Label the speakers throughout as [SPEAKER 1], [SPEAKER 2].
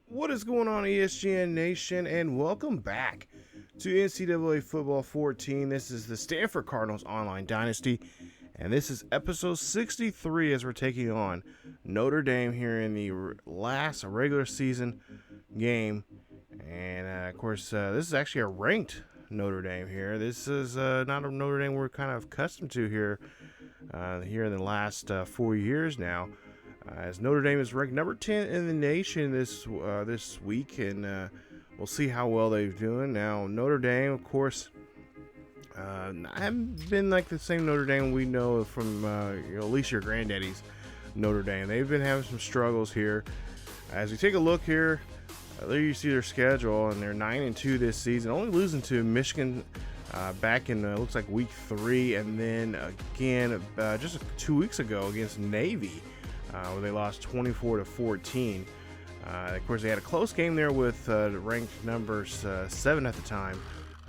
[SPEAKER 1] What is going on, ESGN Nation, and welcome back to NCAA Football 14. This is the Stanford Cardinals Online Dynasty, and this is episode 63 as we're taking on Notre Dame here in the last regular season game. And, of course, this is actually a ranked Notre Dame here. This is not a Notre Dame we're kind of accustomed to here in the last 4 years now. As Notre Dame is ranked number 10 in the nation this week, and we'll see how well they're doing. Now, Notre Dame, of course, haven't been like the same Notre Dame we know from at least your granddaddy's Notre Dame. They've been having some struggles here. As we take a look here, there you see their schedule, and they're 9-2 this season, only losing to Michigan back in looks like week 3, and then again just 2 weeks ago against Navy. Where they lost 24-14. Of course, they had a close game there with ranked numbers 7 at the time,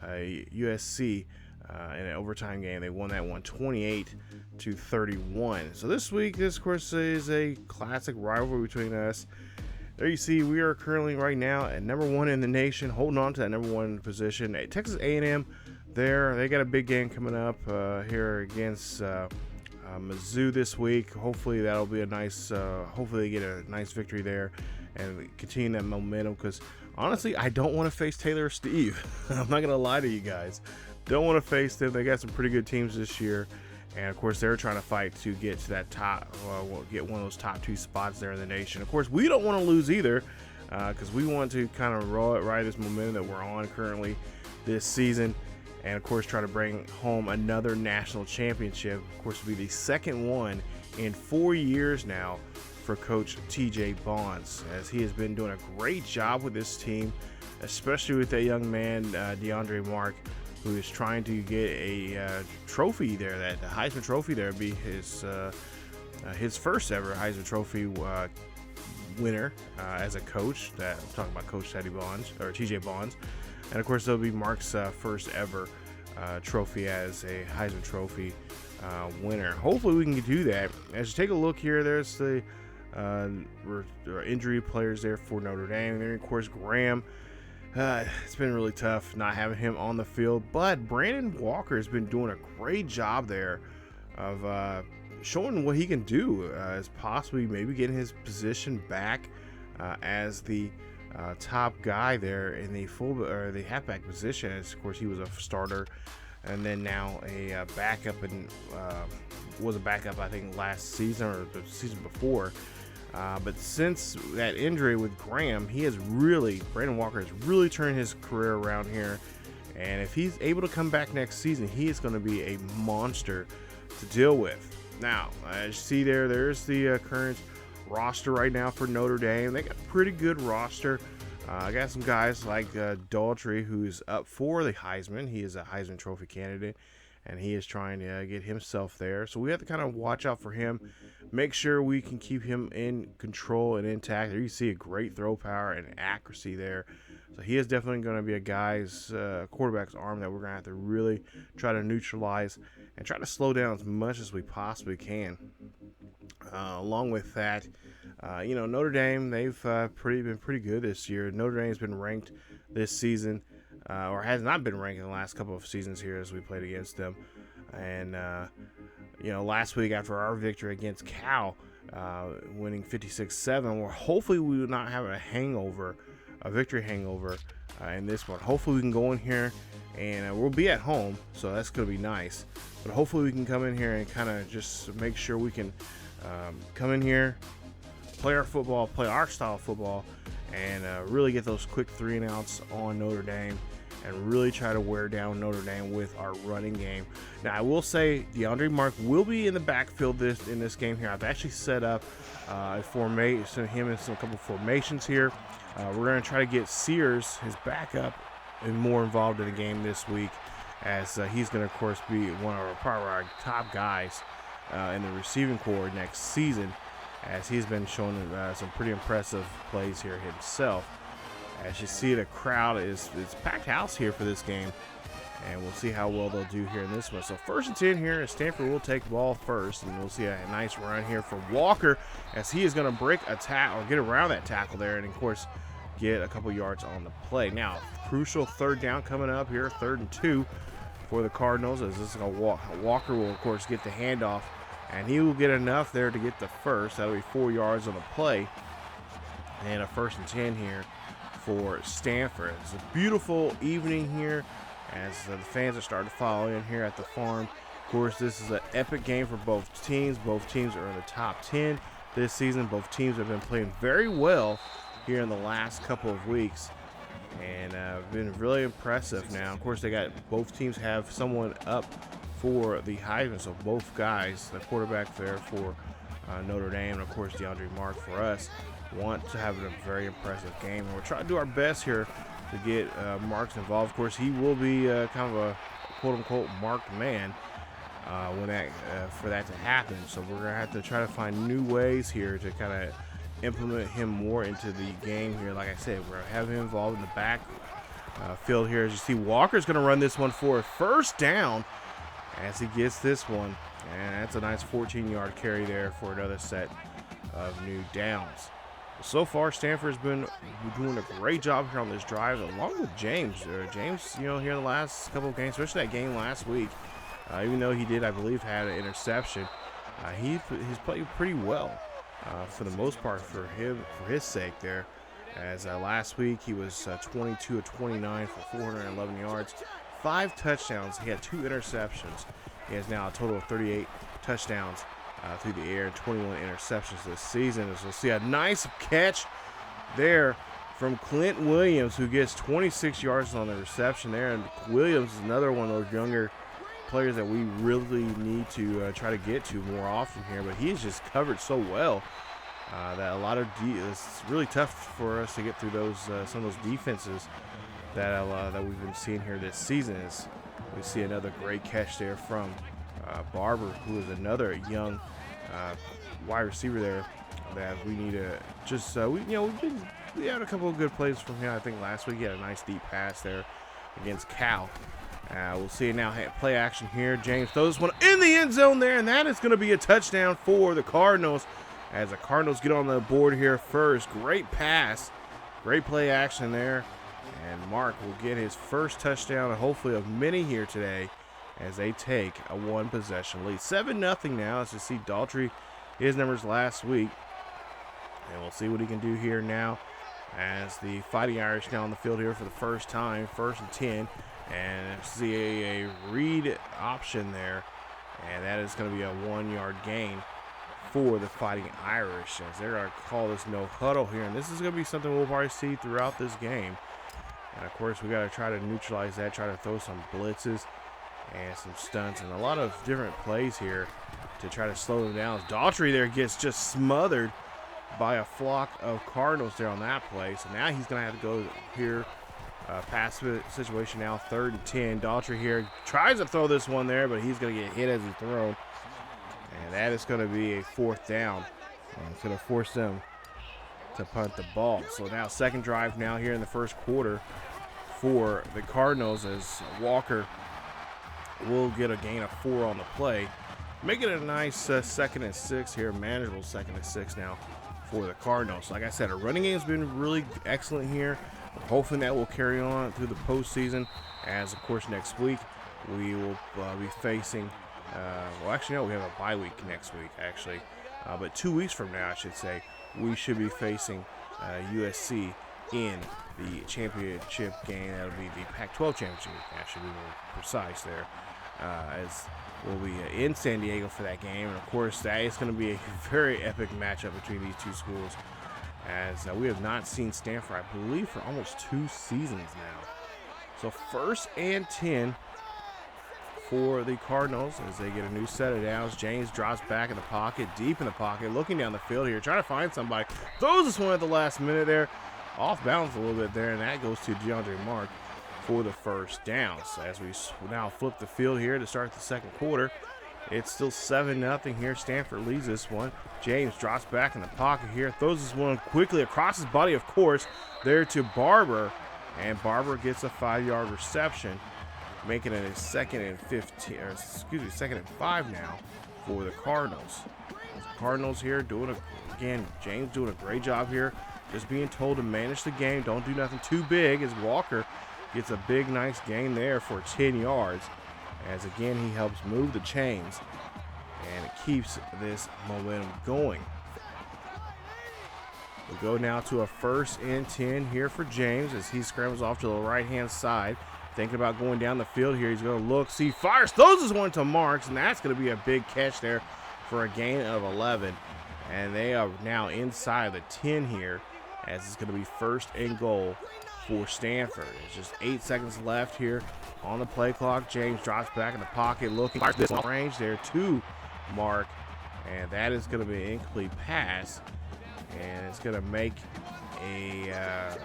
[SPEAKER 1] USC, in an overtime game. They won that one 28-31. So this week, this of course is a classic rivalry between us. There you see, we are currently right now at number 1 in the nation, holding on to that number 1 position. At Texas A&M, they got a big game coming up here against Mizzou this week. Hopefully that'll be a nice hopefully they get a nice victory there and continue that momentum, because honestly I don't want to face Taylor or Steve. I'm not gonna lie to you guys, don't want to face them. They got some pretty good teams this year, and of course they're trying to fight to get to that top get one of those top 2 spots there in the nation. Of course we don't want to lose either, because we want to kind of ride this momentum that we're on currently this season, and of course try to bring home another national championship. Of course, it'll be the second one in 4 years now for Coach TJ Bonds, as he has been doing a great job with this team, especially with that young man DeAndre Mark, who is trying to get a trophy there. That the Heisman Trophy there would be his first ever Heisman Trophy winner as a coach. That I'm talking about Coach Teddy Bonds or TJ Bonds. And of course, that'll be Mark's first ever trophy as a Heisman Trophy winner. Hopefully, we can do that. As you take a look here, there's the injury players there for Notre Dame. And then, of course, Graham. It's been really tough not having him on the field, but Brandon Walker has been doing a great job there of showing what he can do, as possibly maybe getting his position back as the top guy there in the the halfback position. As of course he was a starter, and then now a backup, and was a backup I think last season or the season before. But since that injury with Graham, Brandon Walker has really turned his career around here, and if he's able to come back next season, he is going to be a monster to deal with. Now, as you see there's the current roster right now for Notre Dame. They got a pretty good roster. I got some guys like Daltrey, who's up for the Heisman. He is a Heisman Trophy candidate, and he is trying to get himself there. So we have to kind of watch out for him, make sure we can keep him in control and intact. There you see a great throw power and accuracy there. So he is definitely going to be a guy's quarterback's arm that we're going to have to really try to neutralize and try to slow down as much as we possibly can. Along with that, Notre Dame, they've been pretty good this year. Notre Dame's been ranked this season, or has not been ranked in the last couple of seasons here as we played against them. And, last week after our victory against Cal, winning 56-7, where hopefully we will not have a victory hangover in this one. Hopefully we can go in here, and we'll be at home, so that's going to be nice. But hopefully we can come in here and kind of just make sure we can come in here, play our style of football, and really get those quick 3-and-outs on Notre Dame, and really try to wear down Notre Dame with our running game. Now, I will say DeAndre Mark will be in the backfield in this game here. I've actually set up a couple formations here. We're going to try to get Sears, his backup, and more involved in the game this week, as he's going to, of course, be one of our top guys in the receiving corps next season, as he's been showing some pretty impressive plays here himself. As you see, the crowd it's packed house here for this game, And we'll see how well they'll do here in this one. So 1st and 10 here, as Stanford will take the ball first, and we'll see a nice run here for Walker as he is going to break a tackle or get around that tackle there, and of course get a couple yards on the play. Now, crucial 3rd down coming up here, 3rd and 2 for the Cardinals, as this is Walker will of course get the handoff, and he will get enough there to get the first. That'll be 4 yards on the play, and a 1st and 10 here for Stanford. It's a beautiful evening here as the fans are starting to file in here at the farm. Of course, this is an epic game for both teams. Both teams are in the top 10 this season. Both teams have been playing very well here in the last couple of weeks, and been really impressive. Now, of course, both teams have someone up for the Heisman, so both guys, the quarterback there for Notre Dame, and of course DeAndre Mark for us, want to have a very impressive game, and we're trying to do our best here to get Marks involved. Of course, he will be kind of a quote-unquote marked man for that to happen. So we're gonna have to try to find new ways here to kind of implement him more into the game here. Like I said, we're gonna have him involved in the back field here. As you see, Walker's gonna run this one for a 1st down as he gets this one, and that's a nice 14-yard carry there for another set of new downs. So far, Stanford's been doing a great job here on this drive, along with James. James, here in the last couple of games, especially that game last week, even though he did, I believe, had an interception, he's played pretty well for the most part for his sake there. As last week he was 22 of 29 for 411 yards, 5 touchdowns. He had 2 interceptions. He has now a total of 38 touchdowns through the air and 21 interceptions this season. As we'll see a nice catch there from Clint Williams, who gets 26 yards on the reception there. And Williams is another one of those younger players that we really need to try to get to more often here, but he's just covered so well that it's really tough for us to get through those some of those defenses that we've been seeing here this season. As we see another great catch there from Barber, who is another young wide receiver there that we need to just we had a couple of good plays from him. I think last week he had a nice deep pass there against Cal. We'll see it now. Play action here. James throws this one in the end zone there, and that is going to be a touchdown for the Cardinals as the Cardinals get on the board here first. Great pass, great play action there, and Mark will get his first touchdown and hopefully of many here today as they take a 1-possession lead. 7-0 now, as you see Daltrey, his numbers last week, and we'll see what he can do here now as the Fighting Irish now on the field here for the first time. 1st and 10. And see a read option there, and that is going to be a 1-yard gain for the Fighting Irish as they're going to call this no huddle here, and this is going to be something we'll probably see throughout this game. And of course, we got to try to neutralize that, try to throw some blitzes and some stunts and a lot of different plays here to try to slow them down. Daughtry there gets just smothered by a flock of Cardinals there on that play, so now he's going to have to go here. Pass situation now, 3rd and 10. Daughtry here tries to throw this one there, but he's going to get hit as he's thrown. And that is going to be a 4th down. And it's going to force them to punt the ball. So now 2nd drive now here in the 1st quarter for the Cardinals as Walker will get a gain of 4 on the play. Make it a nice 2nd and 6 here, manageable 2nd and 6 now for the Cardinals. Like I said, our running game has been really excellent here. Hopefully that will carry on through the postseason, as of course next week we will be facing well, actually no, we have a bye week next week actually, but 2 weeks from now I should say, we should be facing USC in the championship game. That'll be the Pac-12 championship, I should be more precise there, as we'll be in San Diego for that game. And of course that is going to be a very epic matchup between these two schools, as we have not seen Stanford, I believe, for almost 2 seasons now. So 1st and 10 for the Cardinals as they get a new set of downs. James drops back in the pocket, deep in the pocket, looking down the field here, trying to find somebody. Throws this one at the last minute there, off balance a little bit there, and that goes to DeAndre Mark for the 1st down. So as we now flip the field here to start the 2nd quarter, it's still 7-0 here. Stanford leads this one. James drops back in the pocket here, throws this one quickly across his body, of course, there to Barber, and Barber gets a 5-yard reception. making it a 2nd and 15, or excuse me, 2nd and 5 now for the Cardinals. The Cardinals here doing again, James doing a great job here, just being told to manage the game, don't do nothing too big, as Walker gets a big, nice gain there for 10 yards, as again he helps move the chains, and it keeps this momentum going. We go now to a 1st and 10 here for James as he scrambles off to the right-hand side. Thinking about going down the field here. He's going to look, see, fires, throws this one to Marks, and that's going to be a big catch there for a gain of 11. And they are now inside the 10 here as it's going to be 1st and goal for Stanford. It's just 8 seconds left here on the play clock. James drops back in the pocket, looking, fires this range there to Mark, and that is going to be an incomplete pass. And it's going to make a,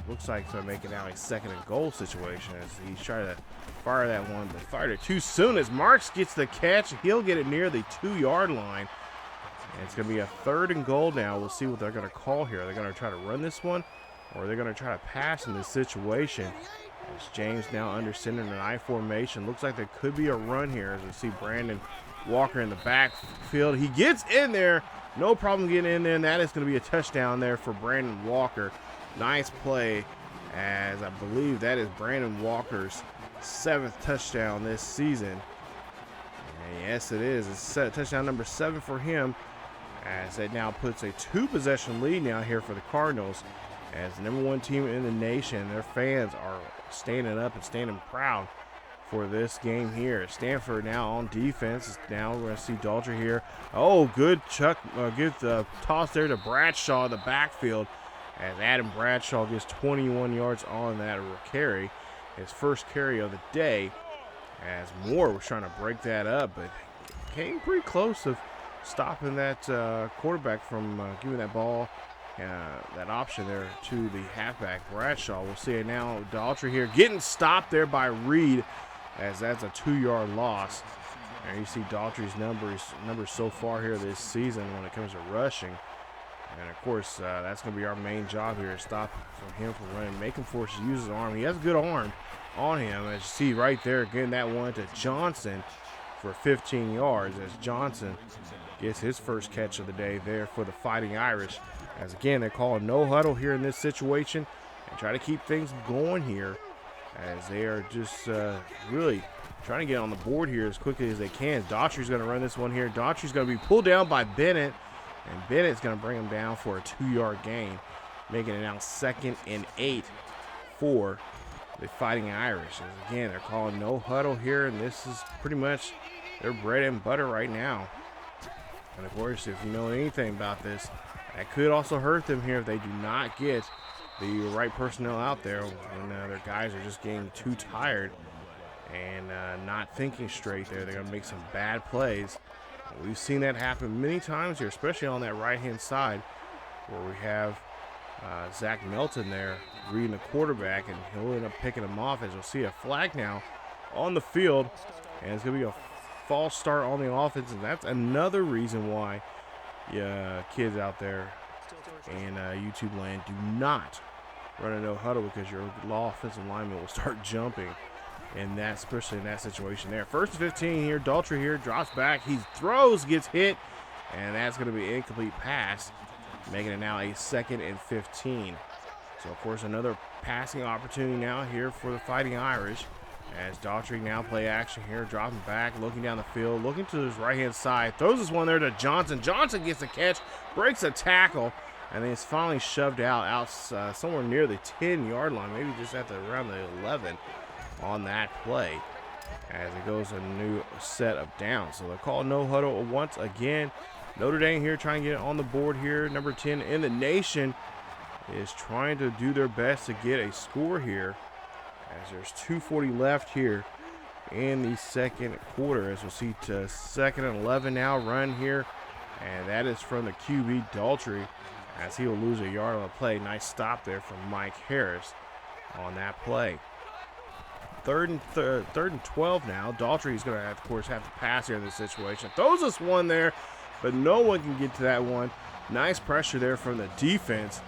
[SPEAKER 1] looks like it's going to make it now a 2nd and goal situation as he's trying to fire that one, but fired it too soon as Marks gets the catch. He'll get it near the 2-yard line. And it's going to be a 3rd and goal now. We'll see what they're going to call here. They're going to try to run this one, or they're going to try to pass in this situation. As James now under center in an I formation. Looks like there could be a run here as we see Brandon Walker in the backfield. He gets in there. No problem getting in there, and that is going to be a touchdown there for Brandon Walker. Nice play, as I believe that is Brandon Walker's 7th touchdown this season. And yes, it is. It's touchdown number 7 for him, as it now puts a 2-possession lead now here for the Cardinals, as the #1 team in the nation. Their fans are standing up and standing proud for this game here. Stanford now on defense. Now we're going to see Daltrey here. Oh, good toss there to Bradshaw in the backfield, as Adam Bradshaw gets 21 yards on that carry, his first carry of the day, as Moore was trying to break that up, but came pretty close of stopping that quarterback from giving that ball, that option there to the halfback Bradshaw. We'll see it now. Daltrey here getting stopped there by Reed, as that's a 2-yard loss. And you see Daltrey's numbers so far here this season when it comes to rushing. And of course, that's going to be our main job here, to stop him from running, make him force to use his arm. He has a good arm on him, as you see right there, getting that one to Johnson for 15 yards, as Johnson gets his first catch of the day there for the Fighting Irish. As again, they're calling no huddle here in this situation and try to keep things going here, as they are just really trying to get on the board here as quickly as they can. Daughtry's going to run this one here. Daughtry's going to be pulled down by Bennett, and Bennett's going to bring him down for a 2-yard gain, making it now 2nd and 8 for the Fighting Irish. As again, they're calling no huddle here, and this is pretty much their bread and butter right now. And of course, if you know anything about this, that could also hurt them here if they do not get the right personnel out there when their guys are just getting too tired and not thinking straight there. They're going to make some bad plays. We've seen that happen many times here, especially on that right-hand side where we have Zach Melton there reading the quarterback, and he'll end up picking him off, as you'll see a flag now on the field, and it's going to be a false start on the offense, and that's another reason why kids out there in YouTube land do not run a no huddle, because your offensive lineman will start jumping, and that, especially in that situation there. 1st and 15 here. Daltrey here drops back. He throws, gets hit, and that's going to be an incomplete pass, making it now a 2nd and 15. So, of course, another passing opportunity now here for the Fighting Irish, as Daltrey now play action here, dropping back, looking down the field, looking to his right-hand side, throws this one there to Johnson. Johnson gets the catch, breaks a tackle, and then it's finally shoved out somewhere near the 10-yard line, maybe just at around the 11 on that play, as it goes a new set of downs. So they're called no huddle once again. Notre Dame here trying to get it on the board here. Number 10 in the nation is trying to do their best to get a score here, as there's 2:40 left here in the second quarter, as we'll see to 2nd and 11 now run here, and that is from the QB Daltrey, as he will lose a yard on the play. Nice stop there from Mike Harris on that play. Third and 12 now. Daltrey's going to, of course, have to pass here in this situation. Throws us one there, but no one can get to that one. Nice pressure there from the defense.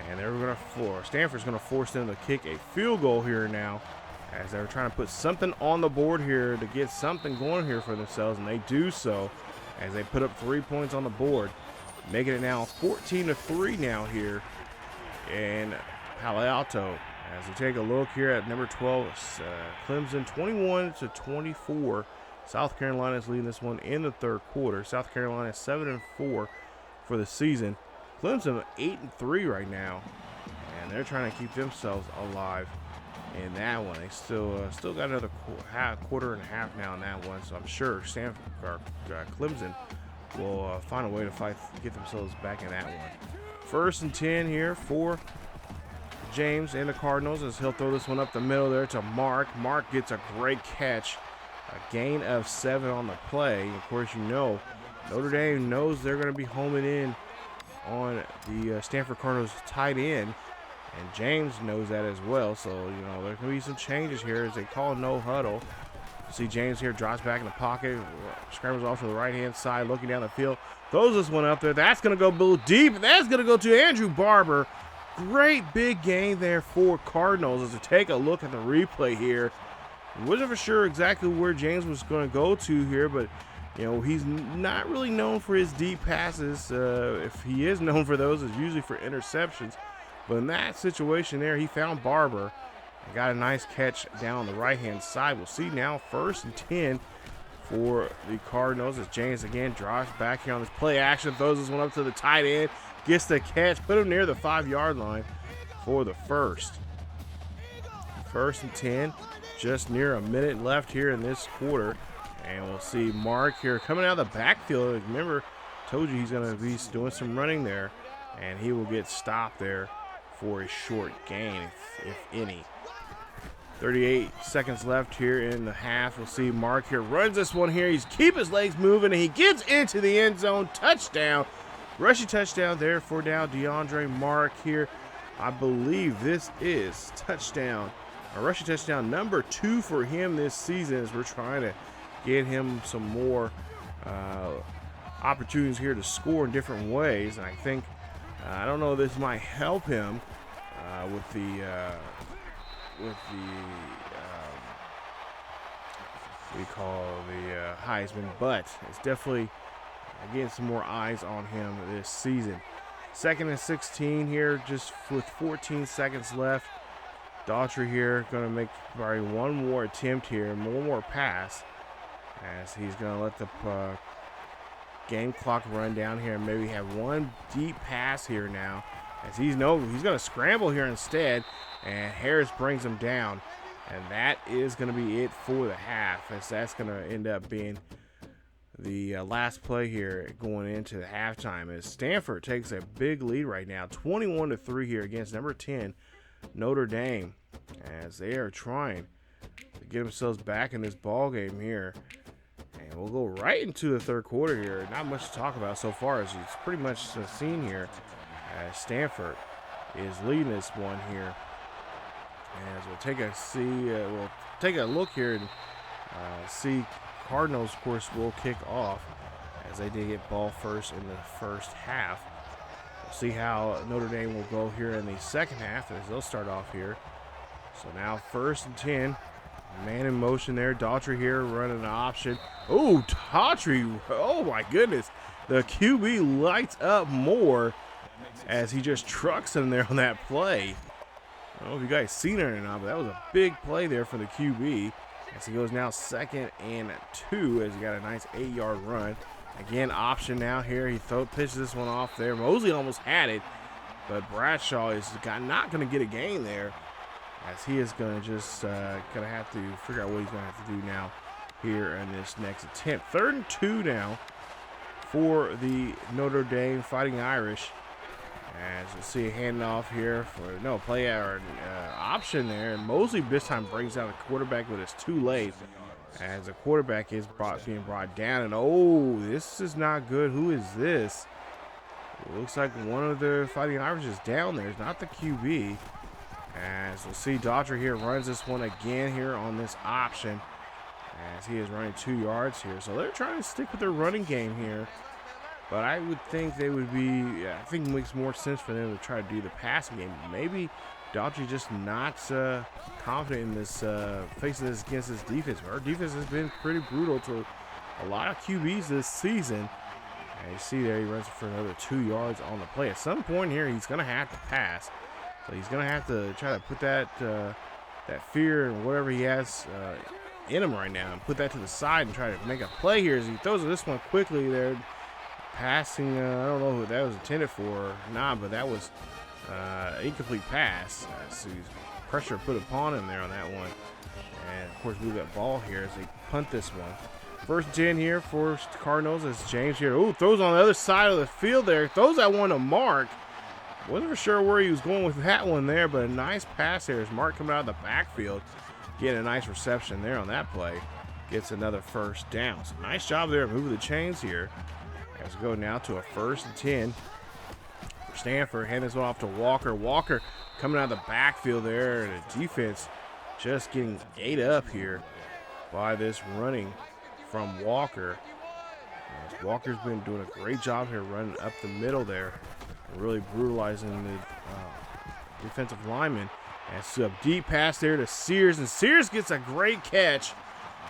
[SPEAKER 1] And they're going to Stanford's going to force them to kick a field goal here now as they were trying to put something on the board here to get something going here for themselves, and they do so as they put up 3 points on the board, making it now 14-3 now here in Palo Alto. As we take a look here at number 12, Clemson 21-24. South Carolina is leading this one in the third quarter. South Carolina 7-4 for the season. Clemson 8-3 right now, and they're trying to keep themselves alive in that one. They still got another quarter and a half now in that one, so I'm sure Stanford or Clemson will find a way to get themselves back in that one. 1st and 10 here for James and the Cardinals as he'll throw this one up the middle there to Mark. Mark gets a great catch, a gain of 7 on the play. Of course, you know Notre Dame knows they're going to be homing in on the Stanford Cardinals tight end. And James knows that as well, so, you know, there's going to be some changes here as they call no huddle. See James here, drops back in the pocket, scrambles off to the right-hand side, looking down the field, throws this one up there. That's going to go a little deep, and that's going to go to Andrew Barber. Great big gain there for Cardinals as we take a look at the replay here. Wasn't for sure exactly where James was going to go to here, but, you know, he's not really known for his deep passes. If he is known for those, it's usually for interceptions. But in that situation there, he found Barber and got a nice catch down the right-hand side. We'll see now 1st and 10 for the Cardinals as James again drives back here on this play action, throws this one up to the tight end, gets the catch, put him near the 5-yard line for the first. 1st and 10, just near a minute left here in this quarter. And we'll see Mark here coming out of the backfield. Remember, told you he's going to be doing some running there, and he will get stopped there for a short gain, if any. 38 seconds left here in the half. We'll see Mark here runs this one here. He's keep his legs moving, and he gets into the end zone. Touchdown. Rushing touchdown there for now DeAndre Mark here. I believe this is a rushing touchdown number 2 for him this season as we're trying to get him some more opportunities here to score in different ways. And I think I don't know, this might help him with the we call the Heisman, but it's definitely getting some more eyes on him this season. 2nd and 16 here, just with 14 seconds left. Daughtry here going to make probably one more attempt here, one more pass, as he's going to let the game clock run down here and maybe have one deep pass here now, as he's going to scramble here instead, and Harris brings him down, and that is going to be it for the half, as that's going to end up being the last play here going into the halftime, as Stanford takes a big lead right now, 21-3 here against number 10 Notre Dame, as they are trying to get themselves back in this ball game here. And we'll go right into the third quarter here. Not much to talk about so far, as it's pretty much seen here as Stanford is leading this one here. As we'll take a look here and see Cardinals, of course, will kick off as they did get ball first in the first half. We'll see how Notre Dame will go here in the second half as they'll start off here. So now 1st and 10. Man in motion there. Daughtry here running an option. Oh, Daughtry. Oh, my goodness. The QB lights up more as he just trucks him there on that play. I don't know if you guys seen it or not, but that was a big play there for the QB. As he goes now 2nd and 2 as he got a nice 8-yard run. Again, option now here. He pitches this one off there. Mosley almost had it, but Bradshaw is not going to get a gain there, as he is going to just going to have to figure out what he's going to have to do now here in this next attempt. 3rd and 2 now for the Notre Dame Fighting Irish. As we'll see a handoff here for option there. And Mosley this time brings out a quarterback, but it's too late as the quarterback is being brought down. And oh, this is not good. Who is this? It looks like one of the Fighting Irish is down there. It's not the QB. As we'll see Daughtry here runs this one again here on this option, as he is running 2 yards here. So they're trying to stick with their running game here But I would think they would be, I think it makes more sense for them to try to do the passing game. Maybe Daughtry just not confident in this, facing this against this defense. Our defense has been pretty brutal to a lot of QBs this season. And you see there, he runs for another 2 yards on the play. At some point here, he's going to have to pass. So he's going to have to try to put that fear and whatever he has in him right now and put that to the side and try to make a play here as he throws this one quickly there. Passing, I don't know who that was intended for or not, but that was incomplete pass. So pressure put upon him there on that one. And, of course, move that ball here as they punt this one. First and 10 here for Cardinals as James here. Ooh, throws on the other side of the field there. Throws that one to Mark. Wasn't for sure where he was going with that one there, but a nice pass there as Mark coming out of the backfield. Getting a nice reception there on that play. Gets another first down. So nice job there of moving the chains here. As we go now to a 1st and 10 for Stanford. Hand this one off to Walker. Walker coming out of the backfield there. And the defense just getting ate up here by this running from Walker. As Walker's been doing a great job here running up the middle there. Really brutalizing the defensive lineman. And it's a deep pass there to Sears. And Sears gets a great catch.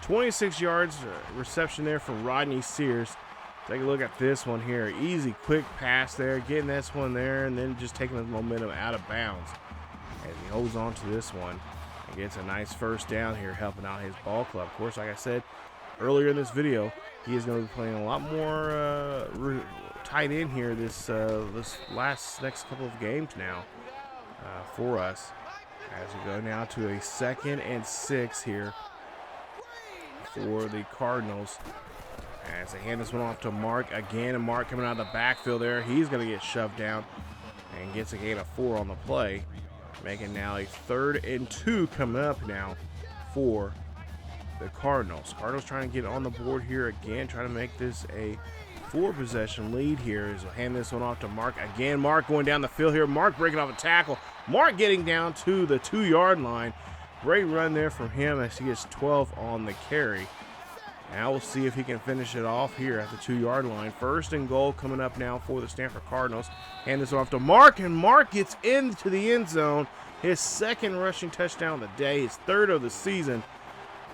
[SPEAKER 1] 26 yards reception there from Rodney Sears. Take a look at this one here. Easy, quick pass there. Getting this one there and then just taking the momentum out of bounds. As he holds on to this one and gets a nice first down here helping out his ball club. Of course, like I said earlier in this video, he is going to be playing a lot more tight end here this next couple of games now for us. As we go now to a 2nd and 6 here for the Cardinals. As they hand this one off to Mark again, and Mark coming out of the backfield there. He's going to get shoved down and gets a gain of 4 on the play. Making now a 3rd and 2 coming up now for the Cardinals. Cardinals trying to get on the board here again, trying to make this a 4-possession lead here. As we'll hand this one off to Mark again. Mark going down the field here. Mark breaking off a tackle. Mark getting down to the 2-yard line. Great run there from him as he gets 12 on the carry. Now we'll see if he can finish it off here at the 2-yard line. 1st and goal coming up now for the Stanford Cardinals. Hand this off to Mark, and Mark gets into the end zone. His 2nd rushing touchdown of the day, his 3rd of the season.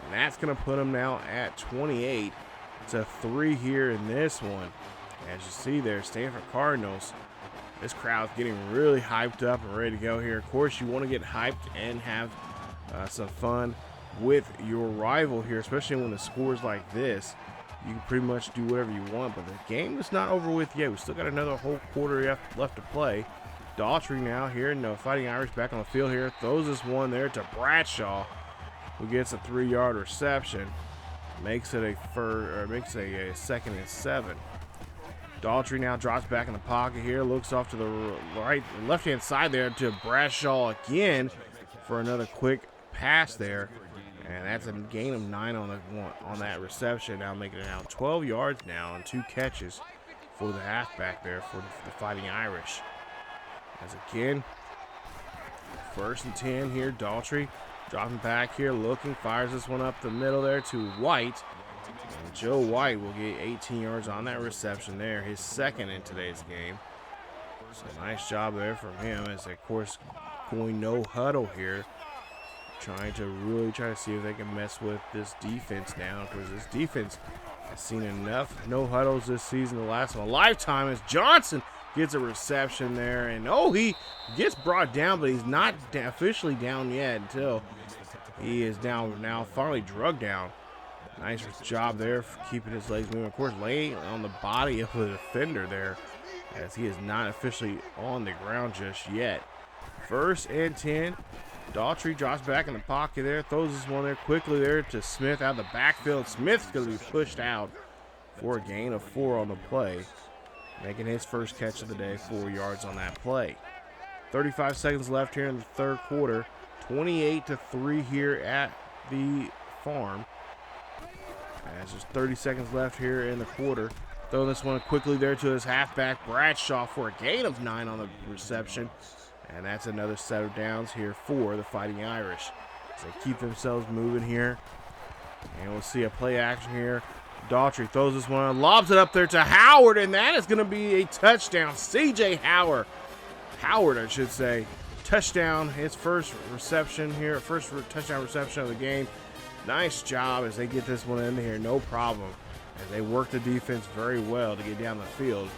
[SPEAKER 1] And that's going to put him now at 28. It's a 3 here in this one. As you see there, Stanford Cardinals. This crowd's getting really hyped up and ready to go here. Of course, you want to get hyped and have some fun with your rival here, especially when the score's like this. You can pretty much do whatever you want, but the game is not over with yet. We still got another whole quarter left to play. Daughtry now here, no, Fighting Irish back on the field here. Throws this one there to Bradshaw, who gets a 3-yard reception. Makes it a 2nd and 7. Daughtry now drops back in the pocket here, looks off to the left-hand side there to Bradshaw again for another quick pass there. And that's a gain of 9 on that reception. Now making it now 12 yards now and 2 catches for the halfback there for the Fighting Irish. As again, 1st and 10 here. Daughtry dropping back here, looking, fires this one up the middle there to White. And Joe White will get 18 yards on that reception there, his 2nd in today's game. So nice job there from him as, of course, going no huddle here. Trying to see if they can mess with this defense now, because this defense has seen enough no huddles this season to last a lifetime. As Johnson gets a reception there, and he gets brought down, but he's not officially down yet until he is down now, finally drugged down. Nice job there for keeping his legs moving. Of course, laying on the body of the defender there, as he is not officially on the ground just yet. 1st and 10. Daughtry drops back in the pocket there, throws this one there quickly there to Smith out of the backfield. Smith's going to be pushed out for a gain of 4 on the play, making his first catch of the day, 4 yards on that play. 35 seconds left here in the 3rd quarter. 28-3 here at the farm. As there's 30 seconds left here in the quarter. Throw this one quickly there to his halfback, Bradshaw, for a gain of 9 on the reception. And that's another set of downs here for the Fighting Irish. So they keep themselves moving here. And we'll see a play action here Daughtry throws this one, lobs it up there to Howard, and that is going to be a touchdown. C.J. Howard, I should say. Touchdown, his first reception here, touchdown reception of the game. Nice job as they get this one in here, no problem. As they work the defense very well to get down the field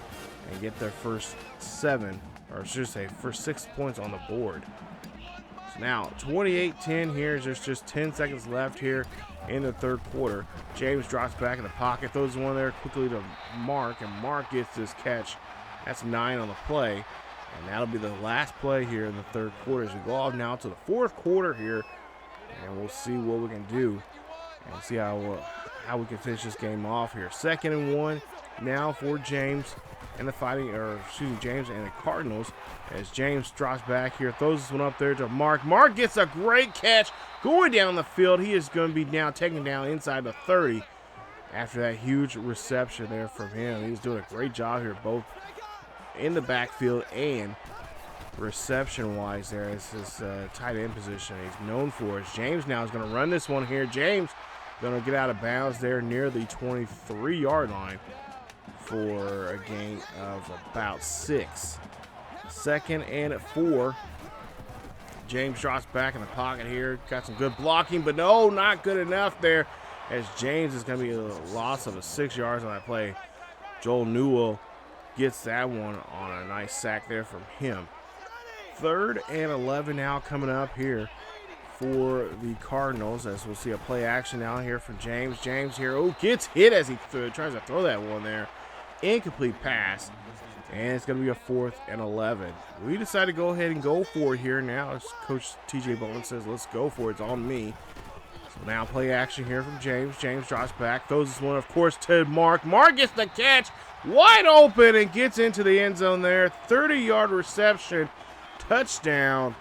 [SPEAKER 1] and get their first 7, or I should say first 6 points on the board. So now 28-10 here. There's just 10 seconds left here in the third quarter. James drops back in the pocket, throws one there quickly to Mark, and Mark gets this catch. That's 9 on the play, and that'll be the last play here in the third quarter as we go off now to the fourth quarter here, and we'll see what we can do and see how we can finish this game off here. 2nd and 1 now for James and James and the Cardinals, as James drops back here, throws this one up there to Mark. Mark gets a great catch going down the field. He is going to be now taken down inside the 30 after that huge reception there from him. He's doing a great job here, both in the backfield and reception-wise there. It's his tight end position he's known for. As James now is going to run this one here. James going to get out of bounds there near the 23-yard line for a gain of about 6. 2nd and 4. James drops back in the pocket here. Got some good blocking, but no, not good enough there, as James is going to be a loss of 6 yards on that play. Joel Newell gets that one on a nice sack there from him. 3rd and 11 now coming up here for the Cardinals, as we'll see a play action now here from James. James here, gets hit as he tries to throw that one there. Incomplete pass, and it's going to be a 4th and 11. We decide to go ahead and go for it here now, as Coach TJ Bowen says, let's go for it. It's on me. So now play action here from James. James drops back, throws this one, of course, to Mark. Mark gets the catch, wide open, and gets into the end zone there. 30-yard reception, touchdown.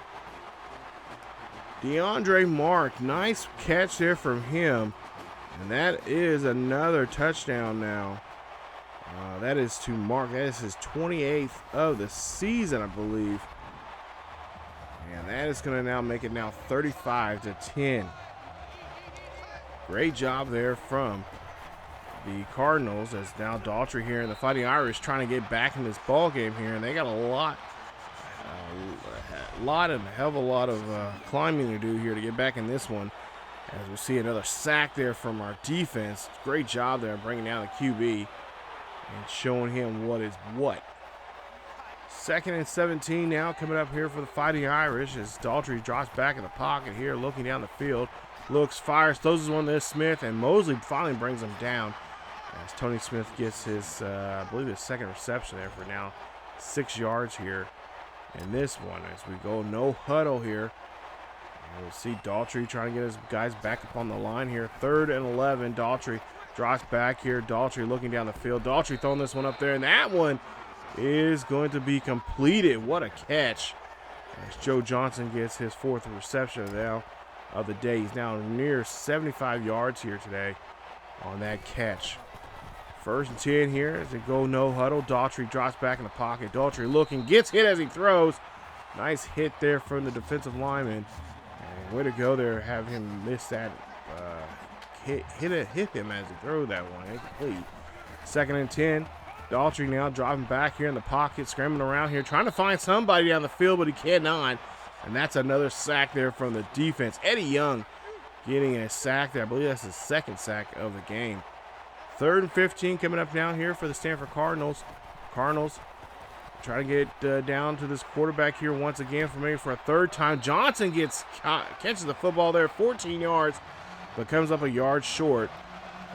[SPEAKER 1] DeAndre Mark, nice catch there from him. And that is another touchdown now. That is to Mark. That is his 28th of the season, I believe. And that is going to now make it now 35-10. Great job there from the Cardinals, as now Daughtry here and the Fighting Irish trying to get back in this ball game here. And they got a hell of a lot of climbing to do here to get back in this one. As we'll see another sack there from our defense. Great job there bringing down the QB and showing him what is what. 2nd and 17 now coming up here for the Fighting Irish, as Daughtry drops back in the pocket here, looking down the field. Looks, fires, throws this one to Smith, and Mosley finally brings him down as Tony Smith gets his, I believe, his 2nd reception there for now 6 yards here in this one, as we go no huddle here. And we'll see Daughtry trying to get his guys back up on the line here. 3rd and 11. Daughtry drops back here. Daughtry looking down the field. Daughtry throwing this one up there, and that one is going to be completed. What a catch. As Joe Johnson gets his 4th reception now of the day. He's now near 75 yards here today on that catch. 1st and 10 here as they go no huddle. Daughtry drops back in the pocket. Daughtry looking, gets hit as he throws. Nice hit there from the defensive lineman. And way to go there, have him miss that, hit him as he threw that one. Incomplete. 2nd and 10. Daughtry now driving back here in the pocket, scrambling around here, trying to find somebody down the field, but he cannot. And that's another sack there from the defense. Eddie Young getting a sack there. I believe that's his 2nd sack of the game. 3rd and 15 coming up now here for the Stanford Cardinals. Cardinals trying to get down to this quarterback here once again for a 3rd time. Johnson catches the football there, 14 yards, but comes up a yard short.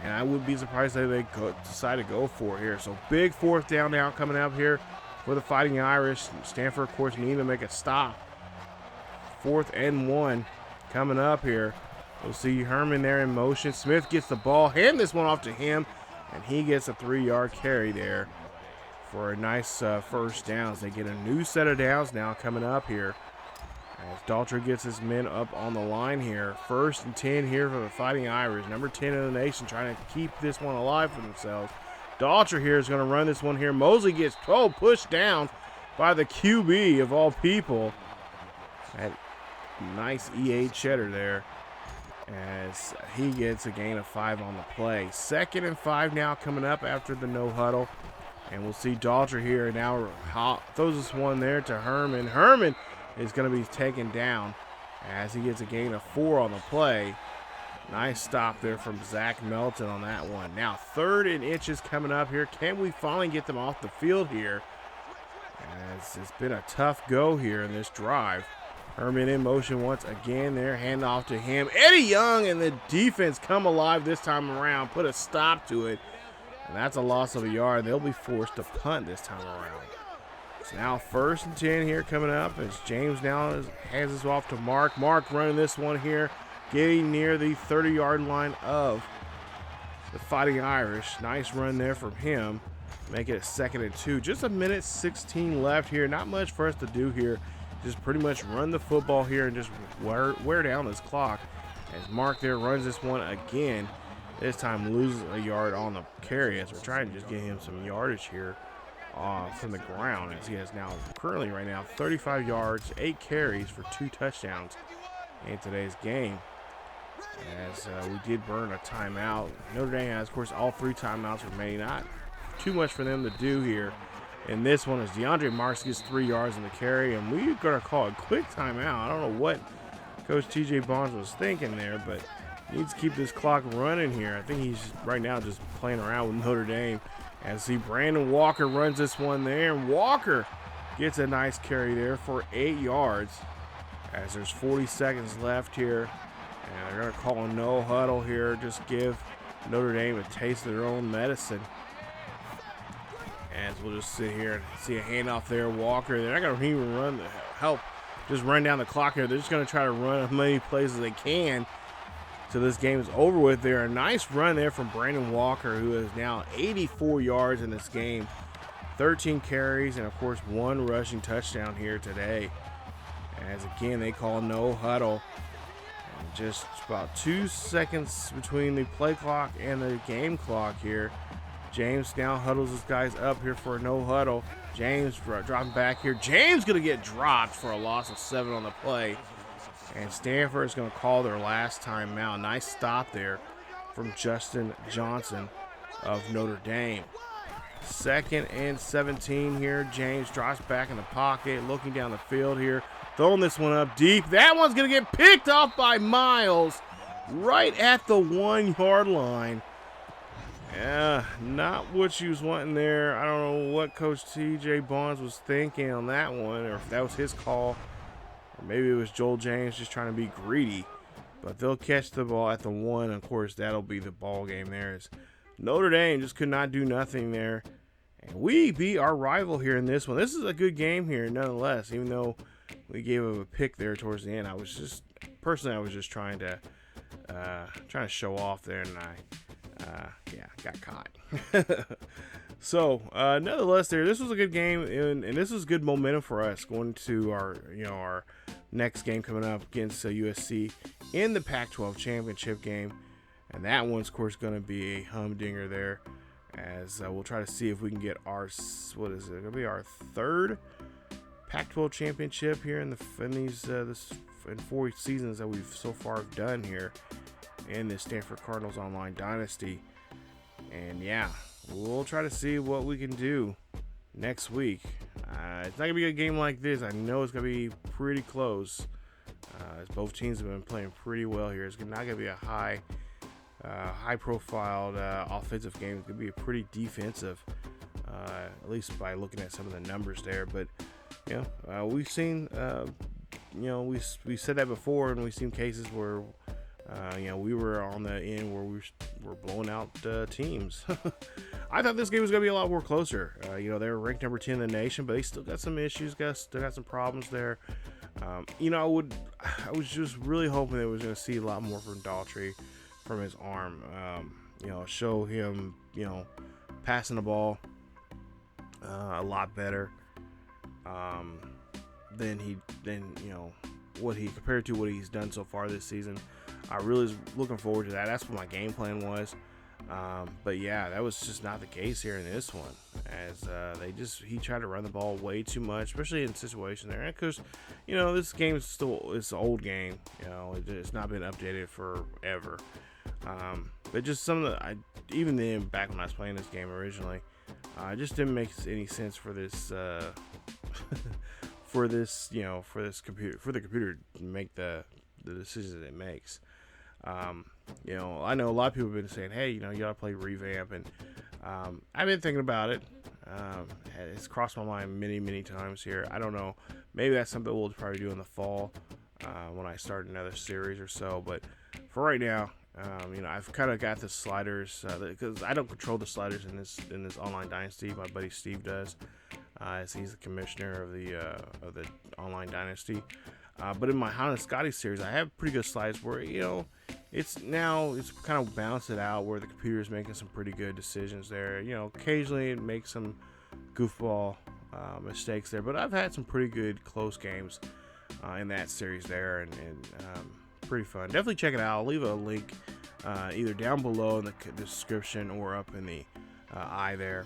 [SPEAKER 1] And I would be surprised if they decide to go for it here. So big 4th down now coming up here for the Fighting Irish. Stanford, of course, need to make a stop. 4th and 1 coming up here. We'll see Herman there in motion. Smith gets the ball, hand this one off to him, and he gets a 3-yard carry there for a nice 1st down. They get a new set of downs now coming up here, as Daughtry gets his men up on the line here. 1st and 10 here for the Fighting Irish. Number 10 in the nation, trying to keep this one alive for themselves. Daughtry here is going to run this one here. Mosley gets pushed down by the QB of all people. That nice EA cheddar there. as he gets a gain of 5 on the play. 2nd and 5 now coming up after the no huddle. And we'll see Daltrey here now throws this one there to Herman. Herman is going to be taken down as he gets a gain of 4 on the play. Nice stop there from Zach Melton on that one. Now 3rd and inches coming up here. Can we finally get them off the field here? As it's been a tough go here in this drive. Herman in motion once again there. Hand off to him. Eddie Young and the defense come alive this time around. Put a stop to it. And that's a loss of a yard. They'll be forced to punt this time around. It's now 1st and 10 here coming up as James now hands this off to Mark. Mark running this one here, getting near the 30-yard line of the Fighting Irish. Nice run there from him. Make it a 2nd and 2. Just a minute 16 left here. Not much for us to do here. Just pretty much run the football here and just wear down this clock. As Mark there runs this one again. This time loses a yard on the carry as we're trying to just get him some yardage here from the ground, as he has now currently right now 35 yards, 8 carries for 2 touchdowns in today's game. As we did burn a timeout. Notre Dame has, of course, all 3 timeouts remaining. Not too much for them to do here. And this one is DeAndre Marks gets 3 yards in the carry, and we're going to call a quick timeout. I don't know what Coach TJ Bonds was thinking there, but needs to keep this clock running here. I think he's right now just playing around with Notre Dame. As see Brandon Walker runs this one there, and Walker gets a nice carry there for 8 yards. As there's 40 seconds left here, and they're going to call a no huddle here. Just give Notre Dame a taste of their own medicine. As we'll just sit here and see a handoff there. Walker, they're not going to even just run down the clock here. They're just going to try to run as many plays as they can till this game is over with there. A nice run there from Brandon Walker, who is now 84 yards in this game. 13 carries, and of course 1 rushing touchdown here today. As again, they call no huddle. And just about 2 seconds between the play clock and the game clock here. James now huddles his guys up here for a no huddle. James dropping back here. James going to get dropped for a loss of 7 on the play. And Stanford is going to call their last timeout. Nice stop there from Justin Johnson of Notre Dame. 2nd and 17 here. James drops back in the pocket, looking down the field here. Throwing this one up deep. That one's going to get picked off by Miles right at the 1-yard line. Yeah, not what she was wanting there. I don't know what Coach TJ Bonds was thinking on that one, or if that was his call. Or maybe it was Joel James just trying to be greedy. But they'll catch the ball at the 1. Of course, that'll be the ball game there. As Notre Dame just could not do nothing there. And we beat our rival here in this one. This is a good game here nonetheless, even though we gave him a pick there towards the end. I was just trying to show off there, and I got caught. So nonetheless, this was a good game, and this was good momentum for us going to our next game coming up against USC in the Pac-12 championship game, and that one's of course going to be a humdinger there. As we'll try to see if we can get our this 3rd Pac-12 championship here in 4 seasons that we've so far done here in the Stanford Cardinals online dynasty. And yeah, we'll try to see what we can do next week. It's not gonna be a game like this. I know it's gonna be pretty close, as both teams have been playing pretty well here. It's not gonna be a high profile offensive game. It's gonna be a pretty defensive, at least by looking at some of the numbers there. But we've seen we said that before, and we've seen cases where we were on the end where we were blowing out teams. I thought this game was going to be a lot more closer. They were ranked number 10 in the nation, but they still got some issues, still got some problems there. I was just really hoping that we was going to see a lot more from Daltrey, from his arm. Show him, passing the ball a lot better than what he compared to what he's done so far this season. I really was looking forward to that. That's what my game plan was. But yeah, that was just not the case here in this one, as he tried to run the ball way too much, especially in situations there. Because this game is it's an old game. It's not been updated forever. But just some of even then, back when I was playing this game originally, it just didn't make any sense for this for the computer to make the decisions that it makes. I know a lot of people have been saying, hey, you gotta play Revamp, and I've been thinking about it. It's crossed my mind many times here. I don't know, maybe that's something we'll probably do in the fall when I start another series or so. But for right now, I've kind of got the sliders because I don't control the sliders in this online Dynasty. My buddy Steve does, as he's the commissioner of the online Dynasty. But in my Hana Scotty series, I have pretty good sliders where it's kind of balanced it out where the computer is making some pretty good decisions there. Occasionally it makes some goofball mistakes there, but I've had some pretty good close games in that series there, and pretty fun. Definitely check it out. I'll leave a link either down below in the description or up in the eye there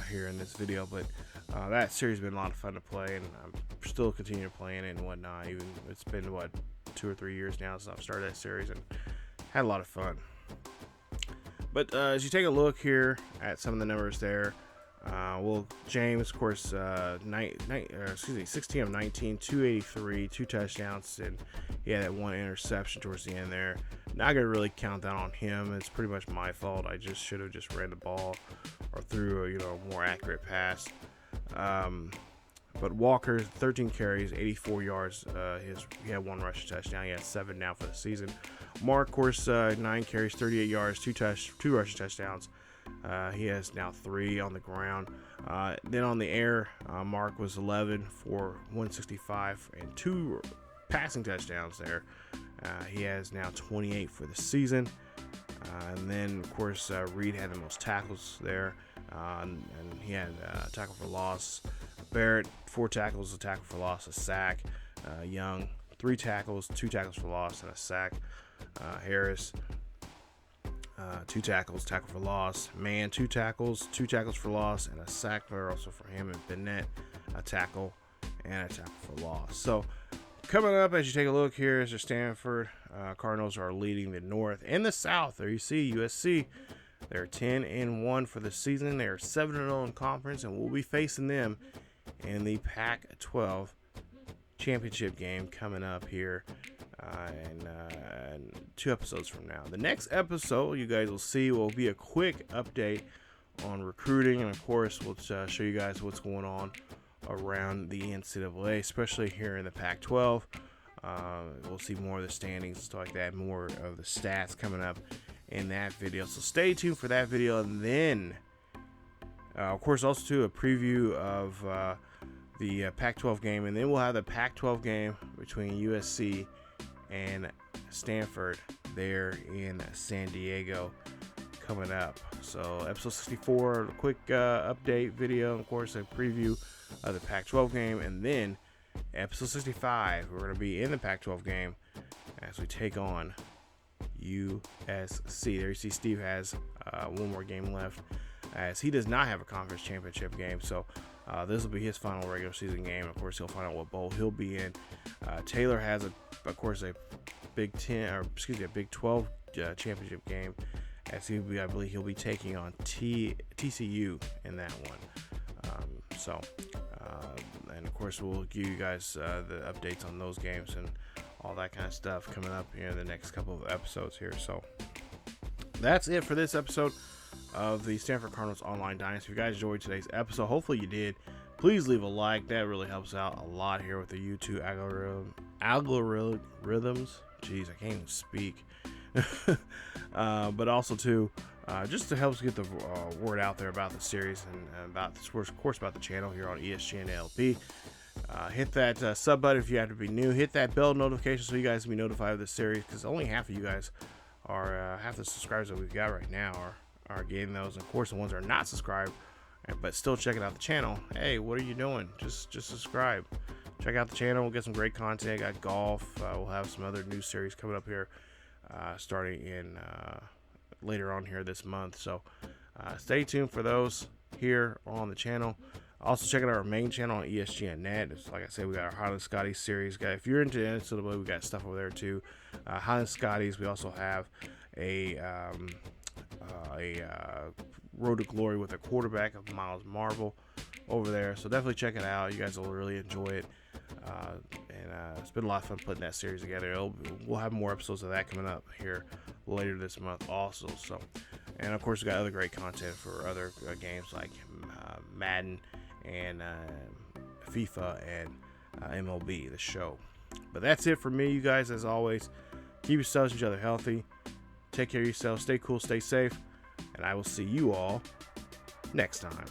[SPEAKER 1] here in this video. But that series has been a lot of fun to play, and I'm still continuing playing it and whatnot. Even it's been 2 or 3 years now since I've started that series, and had a lot of fun. But as you take a look here at some of the numbers there, James, of course, 16 of 19, 283, 2 touchdowns, and he had that 1 interception towards the end there. Not gonna really count that on him. It's pretty much my fault. I just should have just ran the ball or threw a more accurate pass. But Walker, 13 carries, 84 yards. He had 1 rushing touchdown. He has 7 now for the season. Mark, of course, 9 carries, 38 yards, 2 rushing touchdowns. He has now 3 on the ground. Then on the air, Mark was 11 for 165 and 2 passing touchdowns there. He has now 28 for the season. And then, of course, Reed had the most tackles there, and he had a tackle for loss. Barrett, 4 tackles, a tackle for loss, a sack. Young, 3 tackles, 2 tackles for loss, and a sack. Harris, 2 tackles, tackle for loss. Mann, 2 tackles, 2 tackles for loss, and a sack there also for him. And Bennett, a tackle and a tackle for loss. So coming up, as you take a look here, is the Stanford Cardinals are leading the North and the South. There you see USC. They're 10-1 for the season. They are 7-0 in conference, and we'll be facing them in the Pac-12 championship game coming up here in 2 episodes from now. The next episode you guys will see will be a quick update on recruiting, and of course we'll show you guys what's going on around the NCAA, especially here in the Pac-12. We'll see more of the standings and stuff like that, more of the stats coming up in that video, so stay tuned for that video. And then of course also too a preview of the Pac-12 game, and then we'll have the Pac-12 game between USC and Stanford there in San Diego coming up. So episode 64, a quick update video, and of course a preview of the Pac-12 game, and then episode 65 we're going to be in the Pac-12 game as we take on USC. There you see Steve has 1 more game left, as he does not have a conference championship game, so this will be his final regular season game. Of course, he'll find out what bowl he'll be in. Taylor has a Big 12 championship game, as I believe he'll be taking on TCU in that one. And of course we'll give you guys the updates on those games and all that kind of stuff coming up here in the next couple of episodes here. So that's it for this episode of the Stanford Cardinals Online Dynasty. If you guys enjoyed today's episode, hopefully you did, please leave a like. That really helps out a lot here with the YouTube algorithms. Jeez, I can't even speak. But also too, just to help us get the word out there about the series and about this, of course, about the channel here on ESGNet LP. Hit that sub button if you have to be new. Hit that bell notification so you guys can be notified of the series, because only half of you guys are half the subscribers that we've got right now are getting those. And of course, the ones that are not subscribed but still checking out the channel, hey, what are you doing? Just subscribe. Check out the channel. We'll get some great content. Got golf. We'll have some other new series coming up here starting in later on here this month. So stay tuned for those here on the channel. Also, check out our main channel on ESGNet. It's, like I said, we got our Highland Scotties series. If you're into NCAA, we got stuff over there too. Highland Scotties. We also have a Road to Glory with a quarterback of Miles Marvel over there. So definitely check it out. You guys will really enjoy it. It's been a lot of fun putting that series together. We'll have more episodes of that coming up here later this month also. So, and of course, we got other great content for other games like Madden and FIFA and MLB, the show. But that's it for me, you guys. As always, keep yourselves and each other healthy. Take care of yourselves. Stay cool. Stay safe. And I will see you all next time.